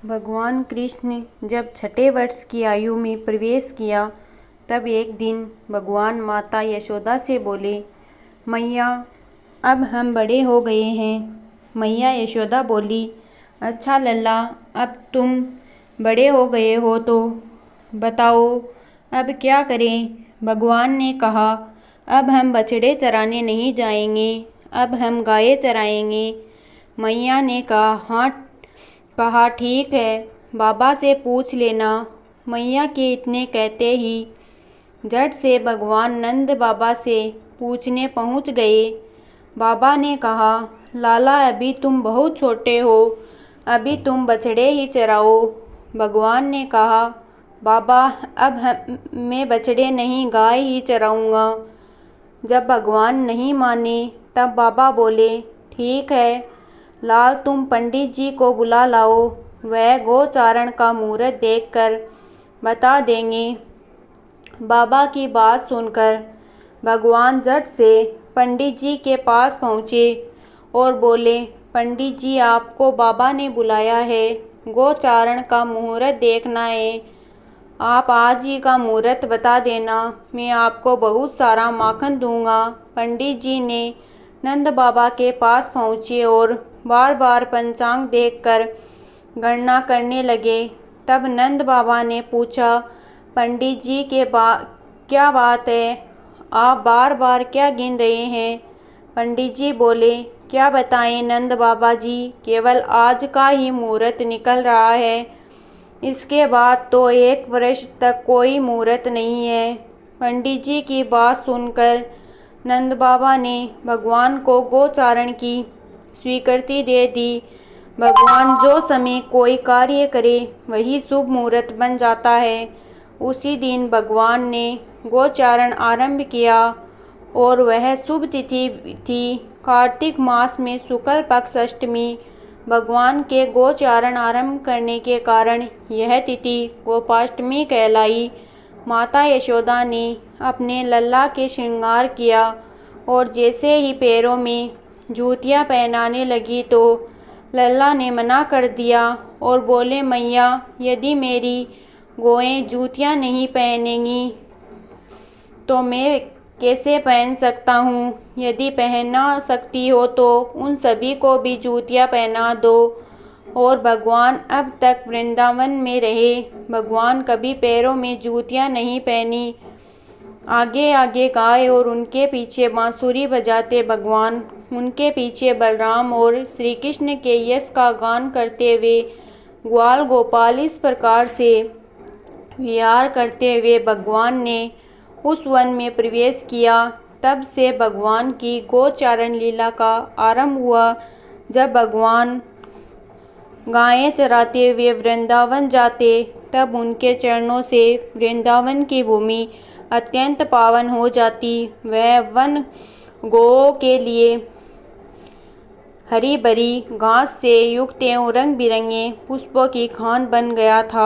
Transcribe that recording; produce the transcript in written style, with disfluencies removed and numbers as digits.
भगवान कृष्ण जब छठे वर्ष की आयु में प्रवेश किया तब एक दिन भगवान माता यशोदा से बोले, मैया अब हम बड़े हो गए हैं। मैया यशोदा बोली, अच्छा लल्ला, अब तुम बड़े हो गए हो तो बताओ अब क्या करें। भगवान ने कहा, अब हम बछड़े चराने नहीं जाएंगे, अब हम गायें चराएंगे। मैया ने कहा ठीक है, बाबा से पूछ लेना। मैया के इतने कहते ही झट से भगवान नंद बाबा से पूछने पहुंच गए। बाबा ने कहा, लाला अभी तुम बहुत छोटे हो, अभी तुम बछड़े ही चराओ। भगवान ने कहा, बाबा अब मैं बछड़े नहीं गाय ही चराऊंगा। जब भगवान नहीं माने तब बाबा बोले, ठीक है लाल, तुम पंडित जी को बुला लाओ, वह गोचारण का मुहूर्त देखकर बता देंगे। बाबा की बात सुनकर भगवान झट से पंडित जी के पास पहुँचे और बोले, पंडित जी आपको बाबा ने बुलाया है, गोचारण का मुहूर्त देखना है। आप आज ही का मुहूर्त बता देना, मैं आपको बहुत सारा माखन दूंगा। पंडित जी ने नंद बाबा के पास पहुँचे और बार बार पंचांग देखकर गणना करने लगे। तब नंद बाबा ने पूछा, पंडित जी क्या बात है, आप बार बार क्या गिन रहे हैं। पंडित जी बोले, क्या बताएं नंद बाबा जी, केवल आज का ही मुहूर्त निकल रहा है, इसके बाद तो एक वर्ष तक कोई मुहूर्त नहीं है। पंडित जी की बात सुनकर नंद बाबा ने भगवान को गोचारण की स्वीकृति दे दी। भगवान जो समय कोई कार्य करे वही शुभ मुहूर्त बन जाता है। उसी दिन भगवान ने गोचारण आरंभ किया और वह शुभ तिथि थी कार्तिक मास में शुक्ल पक्ष अष्टमी। भगवान के गोचारण आरंभ करने के कारण यह तिथि गोपाष्टमी कहलाई। माता यशोदा ने अपने लल्ला के श्रृंगार किया और जैसे ही पैरों में जूतियाँ पहनाने लगी तो लल्ला ने मना कर दिया और बोले, मैया यदि मेरी गौएं जूतियाँ नहीं पहनेंगी तो मैं कैसे पहन सकता हूँ। यदि पहना सकती हो तो उन सभी को भी जूतियाँ पहना दो। और भगवान अब तक वृंदावन में रहे, भगवान कभी पैरों में जूतियाँ नहीं पहनी। आगे आगे गाय और उनके पीछे बांसुरी बजाते भगवान, उनके पीछे बलराम और श्री कृष्ण के यश का गान करते हुए ग्वाल गोपाल इस प्रकार से विहार करते हुए भगवान ने उस वन में प्रवेश किया। तब से भगवान की गोचारण लीला का आरंभ हुआ। जब भगवान गायें चराते हुए वृंदावन जाते तब उनके चरणों से वृंदावन की भूमि अत्यंत पावन हो जाती। वह वन गौओं के लिए हरी भरी घास से युक्त एवं रंग बिरंगे पुष्पों की खान बन गया था।